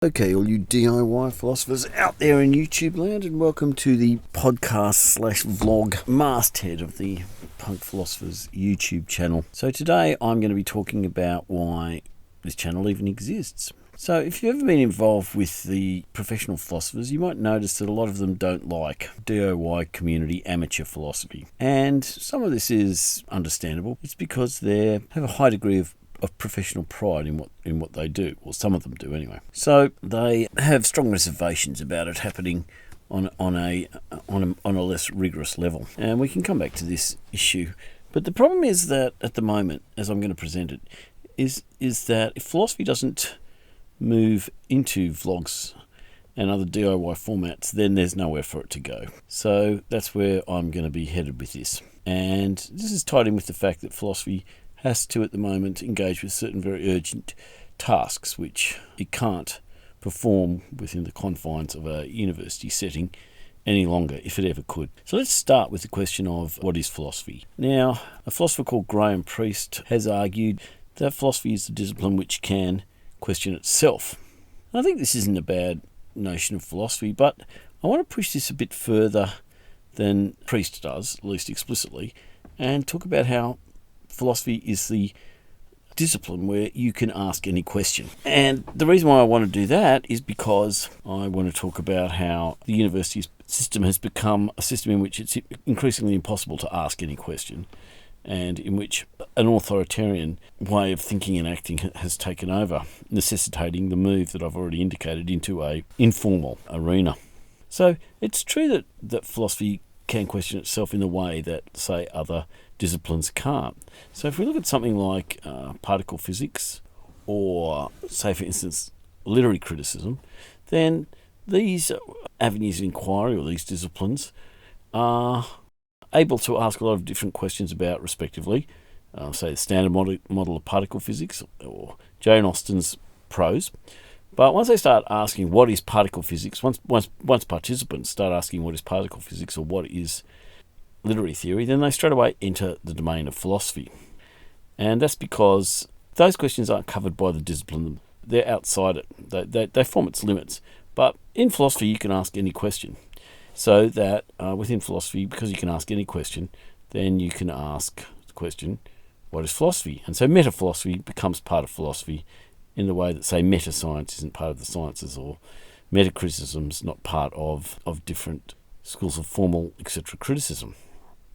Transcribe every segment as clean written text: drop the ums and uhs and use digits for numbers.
Okay, all you DIY philosophers out there in YouTube land, and welcome to the podcast/vlog masthead of the Punk Philosophers YouTube channel. So today I'm going to be talking about why this channel even exists. So if you've ever been involved with the professional philosophers, you might notice that a lot of them don't like DIY community amateur philosophy. And some of this is understandable. It's because they have a high degree of professional pride in what they do, or some of them do anyway. So they have strong reservations about it happening on a less rigorous level, and we can come back to this issue. But the problem is that at the moment, as I'm going to present it, is that if philosophy doesn't move into vlogs and other DIY formats, then there's nowhere for it to go. So that's where I'm going to be headed with this, and this is tied in with the fact that philosophy has to, at the moment, engage with certain very urgent tasks which it can't perform within the confines of a university setting any longer, if it ever could. So let's start with the question of what is philosophy. Now, a philosopher called Graham Priest has argued that philosophy is the discipline which can question itself. I think this isn't a bad notion of philosophy, but I want to push this a bit further than Priest does, at least explicitly, and talk about how philosophy is the discipline where you can ask any question. And the reason why I want to do that is because I want to talk about how the university system has become a system in which it's increasingly impossible to ask any question, and in which an authoritarian way of thinking and acting has taken over, necessitating the move that I've already indicated into a informal arena. So it's true that philosophy can question itself in a way that, say, other disciplines can't. So if we look at something like particle physics, or, say, for instance, literary criticism, then these avenues of inquiry, or these disciplines, are able to ask a lot of different questions about, respectively, say, the standard model of particle physics, or Jane Austen's prose. But once they start asking what is particle physics, once participants start asking what is particle physics or what is literary theory, then they straight away enter the domain of philosophy. And that's because those questions aren't covered by the discipline. They're outside it. They form its limits. But in philosophy, you can ask any question. So that within philosophy, because you can ask any question, then you can ask the question, what is philosophy? And so meta-philosophy becomes part of philosophy in the way that, say, meta-science isn't part of the sciences, or meta-criticism's not part of different schools of formal, etc. criticism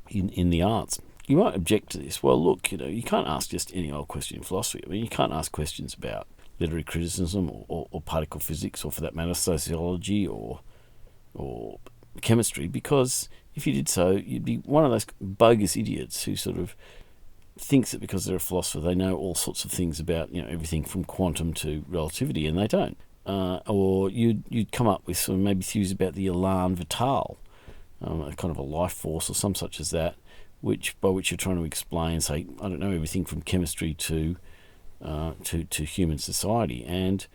in the arts. You might object to this. Well, look, you can't ask just any old question in philosophy. I mean, you can't ask questions about literary criticism or particle physics, or for that matter, sociology or chemistry, because if you did so, you'd be one of those bogus idiots who sort of thinks that because they're a philosopher, they know all sorts of things about everything from quantum to relativity, and they don't. Or you'd come up with some maybe theories about the élan vital, a kind of a life force or some such as that, by which you're trying to explain, say, I don't know, everything from chemistry to human society, and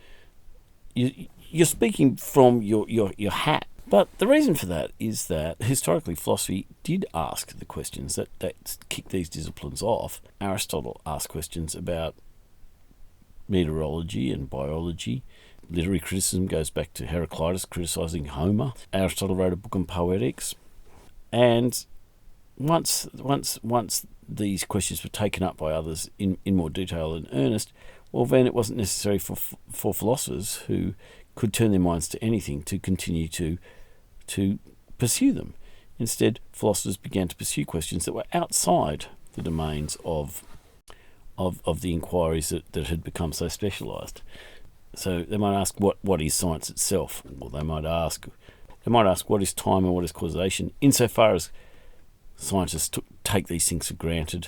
you're speaking from your hat. But the reason for that is that historically philosophy did ask the questions that kicked these disciplines off. Aristotle asked questions about meteorology and biology. Literary criticism goes back to Heraclitus criticising Homer. Aristotle wrote a book on poetics. And once these questions were taken up by others in more detail and earnest, well, then it wasn't necessary for philosophers who could turn their minds to anything to continue to pursue them. Instead, philosophers began to pursue questions that were outside the domains of the inquiries that had become so specialised. So they might ask what is science itself, or they might ask what is time and what is causation, insofar as scientists take these things for granted.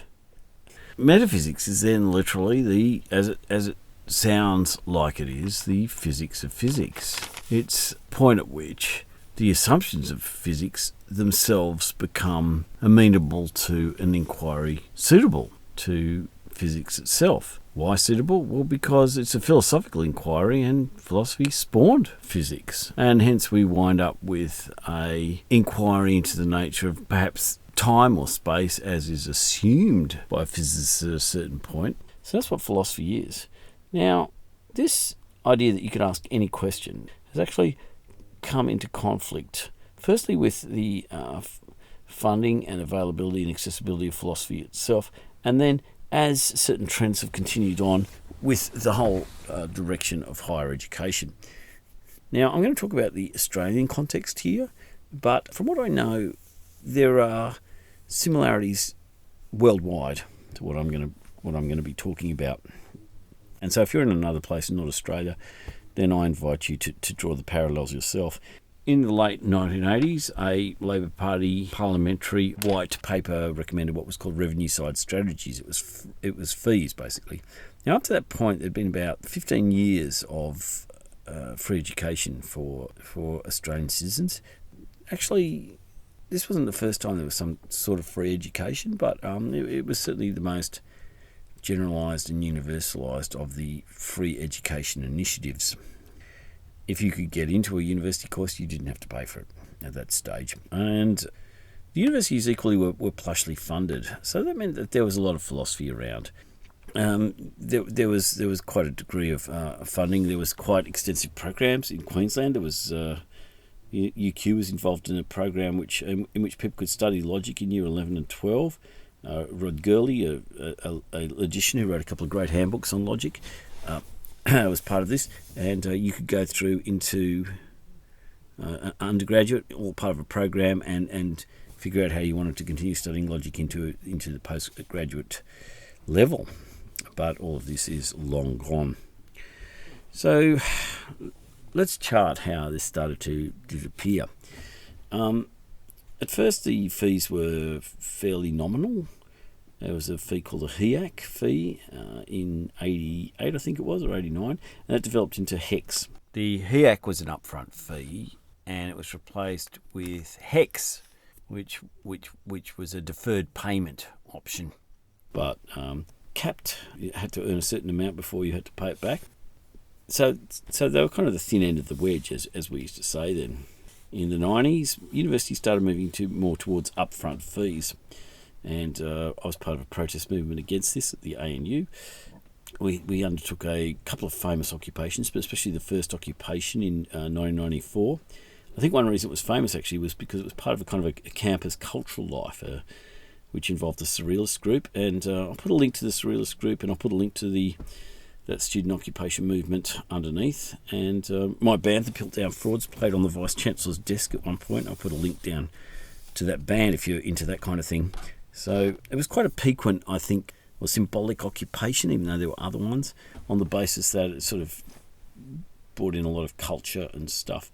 Metaphysics is then literally as it sounds like it is, the physics of physics. It's a point at which the assumptions of physics themselves become amenable to an inquiry suitable to physics itself. Why suitable? Well, because it's a philosophical inquiry, and philosophy spawned physics. And hence we wind up with a inquiry into the nature of perhaps time or space as is assumed by physicists at a certain point. So that's what philosophy is. Now, this idea that you could ask any question has actually come into conflict, firstly with the funding and availability and accessibility of philosophy itself, and then as certain trends have continued on with the whole direction of higher education. Now, I'm going to talk about the Australian context here, but from what I know, there are similarities worldwide to what I'm going to be talking about. And so if you're in another place and not Australia, then I invite you to draw the parallels yourself. In the late 1980s, a Labor Party parliamentary white paper recommended what was called revenue side strategies. It was fees, basically. Now, up to that point, there had been about 15 years of free education for Australian citizens. Actually, this wasn't the first time there was some sort of free education, but it was certainly the most generalised and universalised of the free education initiatives. If you could get into a university course, you didn't have to pay for it at that stage. And the universities equally were plushly funded, so that meant that there was a lot of philosophy around. There was quite a degree of funding. There was quite extensive programs in Queensland. There was UQ was involved in a program in which people could study logic in year 11 and 12. Girle, a logician who wrote a couple of great handbooks on logic, was part of this, and you could go through into undergraduate, all part of a program, and figure out how you wanted to continue studying logic into the postgraduate level. But all of this is long gone. So let's chart how this started to disappear. At first, the fees were fairly nominal. There was a fee called a HEAC fee in 88, I think it was, or 89, and that developed into HEX. The HEAC was an upfront fee, and it was replaced with HEX, which was a deferred payment option, but capped. You had to earn a certain amount before you had to pay it back. So they were kind of the thin end of the wedge, as we used to say then. In the 90s, universities started moving more towards upfront fees. And I was part of a protest movement against this at the ANU. We undertook a couple of famous occupations, but especially the first occupation in 1994. I think one reason it was famous actually was because it was part of a kind of a campus cultural life, which involved the Surrealist group. And I'll put a link to the Surrealist group, and I'll put a link to that student occupation movement underneath. And my band, the Piltdown Frauds, played on the Vice-Chancellor's desk at one point. I'll put a link down to that band if you're into that kind of thing. So it was quite a piquant, I think, or symbolic occupation, even though there were other ones, on the basis that it sort of brought in a lot of culture and stuff.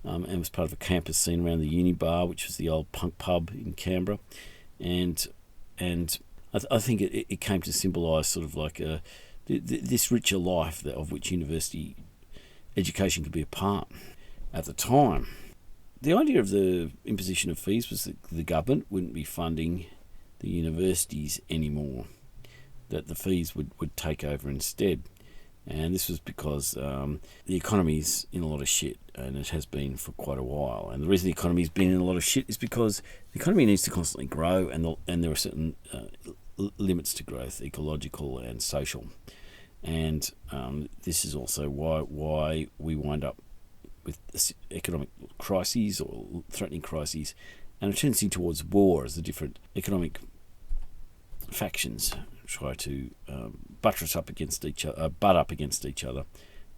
And it was part of a campus scene around the Uni Bar, which was the old punk pub in Canberra. And I think it came to symbolise sort of like this richer life of which university education could be a part at the time. The idea of the imposition of fees was that the government wouldn't be funding the universities anymore, that the fees would take over instead. And this was because the economy's in a lot of shit, and it has been for quite a while. And the reason the economy's been in a lot of shit is because the economy needs to constantly grow, and there are certain limits to growth, ecological and social. And this is also why we wind up with economic crises or threatening crises, and a tendency towards war as the different economic factions try to butt up against each other,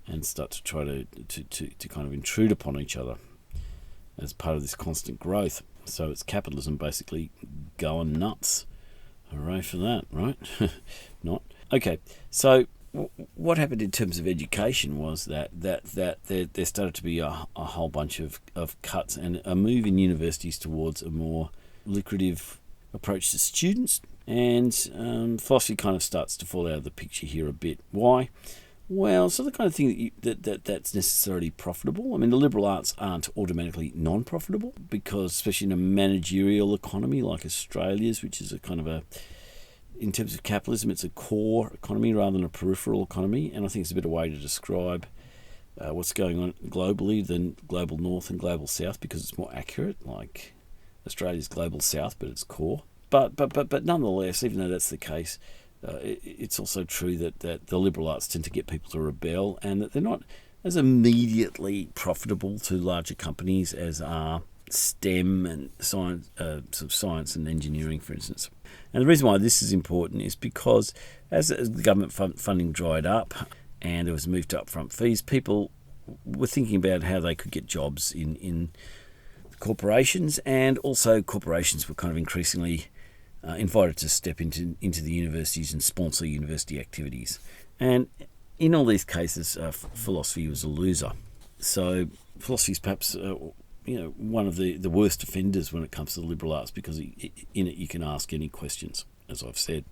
and start to try to kind of intrude upon each other as part of this constant growth. So it's capitalism basically going nuts. Hooray for that, right? Not okay. So what happened in terms of education was that there started to be a whole bunch of cuts and a move in universities towards a more lucrative approach to students, and philosophy kind of starts to fall out of the picture here a bit. Why? Well, it's not the kind of thing that's necessarily profitable. I mean, the liberal arts aren't automatically non-profitable, because especially in a managerial economy like Australia's, which is a kind of in terms of capitalism, it's a core economy rather than a peripheral economy, and I think it's a better way to describe what's going on globally than global north and global south, because it's more accurate, like Australia's global south, but it's core. But nonetheless, even though that's the case, it's also true that the liberal arts tend to get people to rebel, and that they're not as immediately profitable to larger companies as are STEM and science, sort of science and engineering, for instance. And the reason why this is important is because as the government funding dried up and there was a move to upfront fees, people were thinking about how they could get jobs in corporations, and also corporations were kind of increasingly invited to step into the universities and sponsor university activities. And in all these cases, philosophy was a loser. So philosophy is perhaps one of the worst offenders when it comes to the liberal arts, because in it you can ask any questions, as I've said,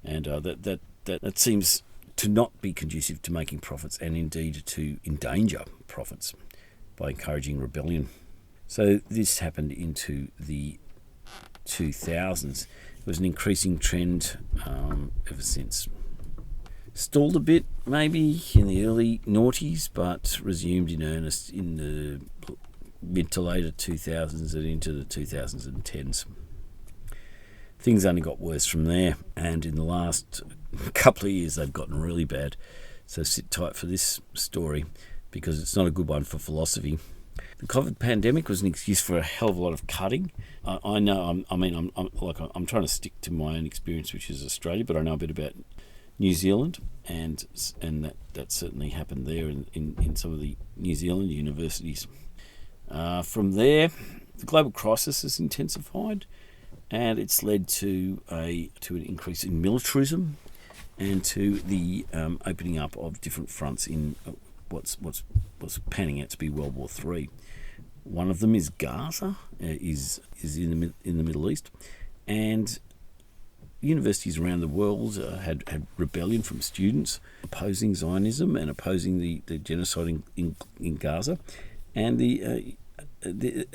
and that seems to not be conducive to making profits, and indeed to endanger profits by encouraging rebellion. So this happened into the 2000s. It was an increasing trend ever since. Stalled a bit maybe in the early noughties, but resumed in earnest in the mid to later 2000s and into the 2010s. Things only got worse from there, and in the last couple of years they've gotten really bad. So sit tight for this story, because it's not a good one for philosophy. The COVID pandemic was an excuse for a hell of a lot of cutting. I know. I'm trying to stick to my own experience, which is Australia, but I know a bit about New Zealand, and that certainly happened there in some of the New Zealand universities. From there, the global crisis has intensified, and it's led to an increase in militarism and to the opening up of different fronts in what's panning out to be World War III. One of them is Gaza, is in the Middle East, and universities around the world had rebellion from students opposing Zionism and opposing the genocide in Gaza, and the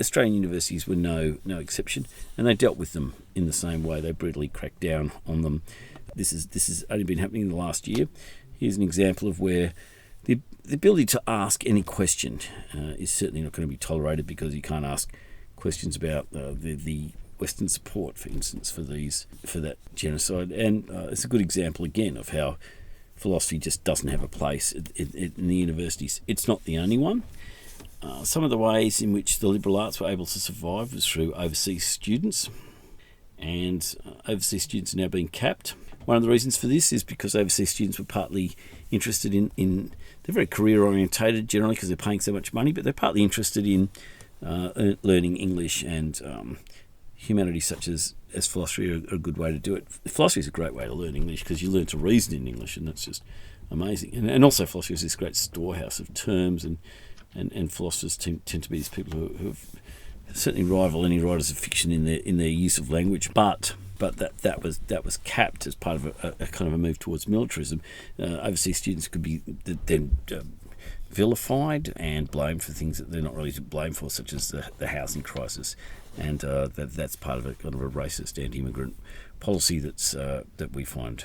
Australian universities were no exception, and they dealt with them in the same way. They brutally cracked down on them. This has only been happening in the last year. Here's an example of where the ability to ask any question is certainly not going to be tolerated, because you can't ask questions about the Western support, for instance, for that genocide. And it's a good example again of how philosophy just doesn't have a place in the universities. It's not the only one. Some of the ways in which the liberal arts were able to survive was through overseas students, and overseas students are now being capped. One of the reasons for this is because overseas students were partly interested in they're very career orientated generally because they're paying so much money, but they're partly interested in learning English, and humanities such as philosophy are a good way to do it. Philosophy is a great way to learn English because you learn to reason in English, and that's just amazing. And also philosophy is this great storehouse of terms, and philosophers tend to be these people who have certainly rival any writers of fiction in their use of language, but that was capped as part of a kind of a move towards militarism. Overseas students could be then vilified and blamed for things that they're not really to blame for, such as the housing crisis, and that's part of a kind of a racist anti-immigrant policy that we find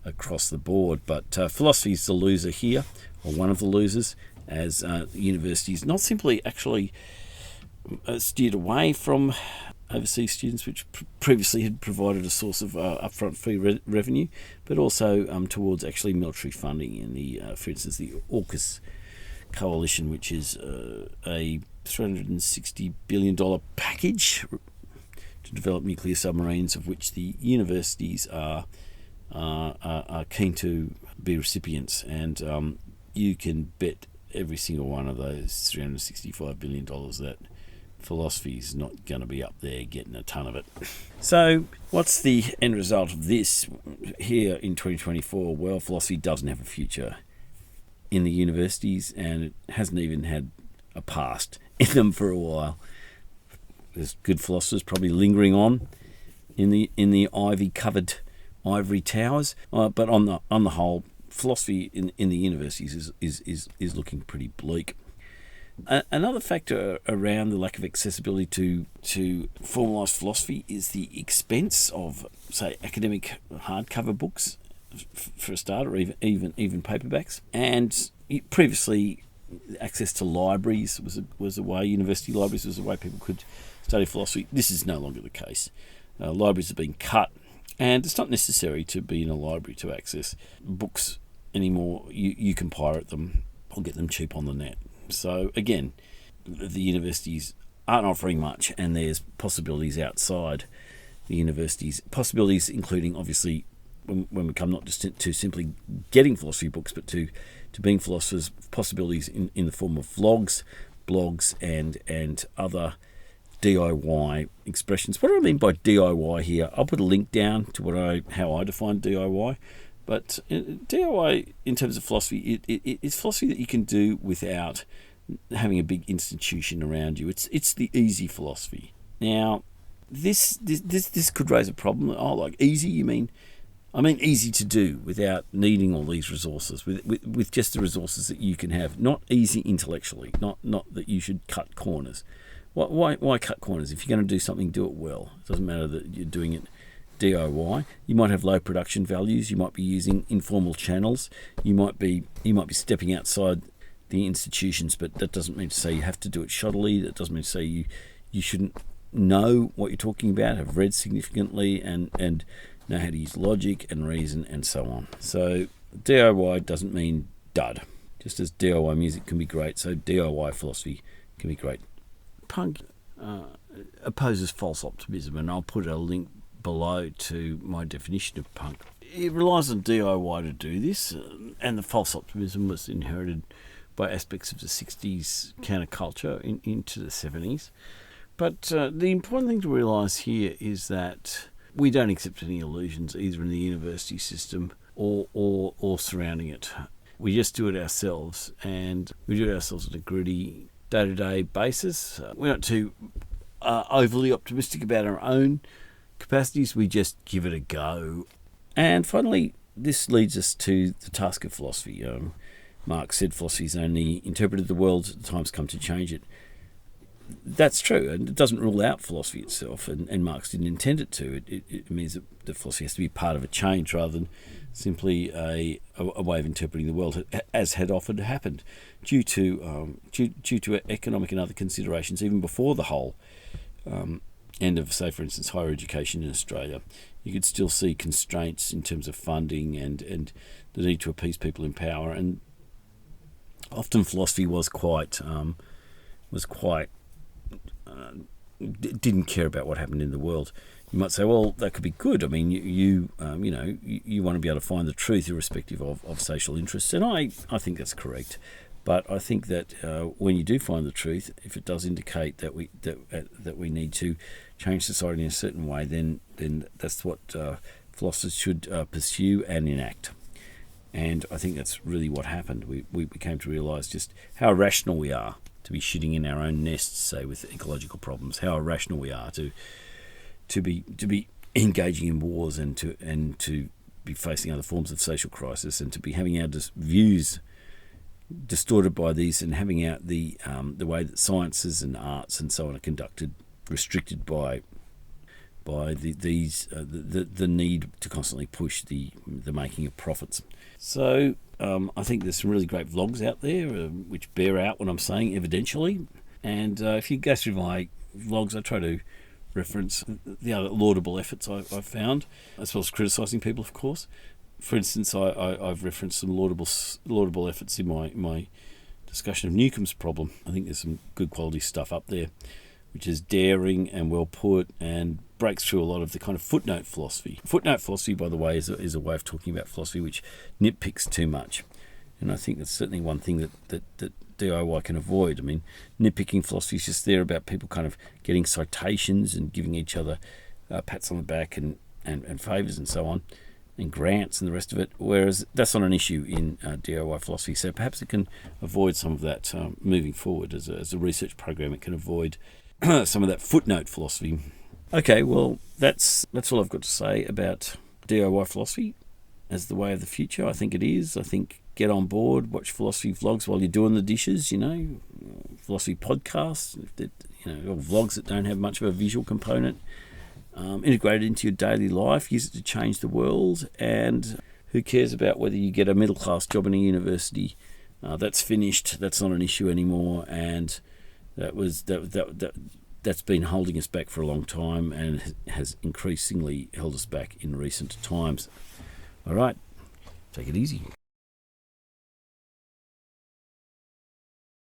across the board. But philosophy is the loser here, or one of the losers, as universities not simply actually steered away from overseas students, which previously had provided a source of upfront fee revenue, but also towards actually military funding in the, for instance, the AUKUS coalition, which is a $360 billion package to develop nuclear submarines, of which the universities are keen to be recipients, and you can bet every single one of those $365 billion that philosophy is not going to be up there getting a ton of it. So what's the end result of this here in 2024? Well, philosophy doesn't have a future in the universities, and it hasn't even had a past in them for a while. There's good philosophers probably lingering on in the ivy-covered ivory towers, but on the whole, philosophy in the universities is looking pretty bleak. Another factor around the lack of accessibility to formalised philosophy is the expense of, say, academic hardcover books, for a start, or even paperbacks. And previously, access to libraries was a way. University libraries was a way people could study philosophy. This is no longer the case. Libraries are being cut, And it's not necessary to be in a library to access books anymore. You can pirate them or get them cheap on the net. So again, the universities aren't offering much, and there's possibilities outside the universities. Possibilities including, obviously, when we come not just to simply getting philosophy books, but to being philosophers, possibilities in the form of vlogs, blogs, and other DIY expressions. What do I mean by DIY here? I'll put a link down to how I define DIY. But DIY in terms of philosophy, it's philosophy that you can do without having a big institution around you. It's the easy philosophy. Now, this could raise a problem. Oh, like easy? You mean? I mean easy to do without needing all these resources, with just the resources that you can have. Not easy intellectually. Not that you should cut corners. Why cut corners? If you're going to do something, do it well. It doesn't matter that you're doing it DIY. You might have low production values. You might be using informal channels. You might be stepping outside the institutions, but that doesn't mean to say you have to do it shoddily. That doesn't mean to say you shouldn't know what you're talking about, have read significantly, and know how to use logic and reason and so on. So DIY doesn't mean dud. Just as DIY music can be great, so DIY philosophy can be great. Punk opposes false optimism, and I'll put a link below to my definition of punk. It relies on DIY to do this, and the false optimism was inherited by aspects of the 60s counterculture into the 70s. But the important thing to realise here is that we don't accept any illusions either in the university system or surrounding it. We just do it ourselves, and we do it ourselves on a gritty day-to-day basis. We're not too overly optimistic about our own capacities. We just give it a go. And finally, this leads us to the task of philosophy. Marx said philosophy's only interpreted the world at the time's come to change it. That's true, and it doesn't rule out philosophy itself, and Marx didn't intend it to. It means that the philosophy has to be part of a change rather than simply a way of interpreting the world, as had often happened, due to economic and other considerations, even before the whole end of, say, for instance, higher education in Australia. You could still see constraints in terms of funding and the need to appease people in power, and often philosophy didn't care about what happened in the world. You might say, well, that could be good. I mean, you want to be able to find the truth irrespective of social interests, and I think that's correct. But I think that when you do find the truth, if it does indicate that we need to change society in a certain way, then that's what philosophers should pursue and enact. And I think that's really what happened. We came to realise just how irrational we are to be shitting in our own nests, say, with ecological problems. How irrational we are to be engaging in wars and to be facing other forms of social crisis, and to be having our views distorted by these, and having out the way that sciences and arts and so on are conducted, restricted by the need to constantly push the making of profits. So I think there's some really great vlogs out there which bear out what I'm saying evidentially. And if you go through my vlogs, I try to reference the other laudable efforts I've found, as well as criticising people, of course. For instance, I've referenced some laudable efforts in my discussion of Newcomb's problem. I think there's some good quality stuff up there, which is daring and well put, and breaks through a lot of the kind of footnote philosophy. Footnote philosophy, by the way, is a way of talking about philosophy which nitpicks too much. And I think that's certainly one thing that DIY can avoid. I mean, nitpicking philosophy is just there about people kind of getting citations and giving each other pats on the back and favours and so on, and grants and the rest of it, whereas that's not an issue in DIY philosophy. So perhaps it can avoid some of that moving forward. As a research program, it can avoid some of that footnote philosophy. Okay, well, that's all I've got to say about DIY philosophy as the way of the future. I think it is. I think get on board, watch philosophy vlogs while you're doing the dishes, philosophy podcasts, or vlogs that don't have much of a visual component. Integrate it into your daily life, use it to change the world, and who cares about whether you get a middle-class job in a university? That's finished. That's not an issue anymore, and that that's been holding us back for a long time and has increasingly held us back in recent times. All right, take it easy.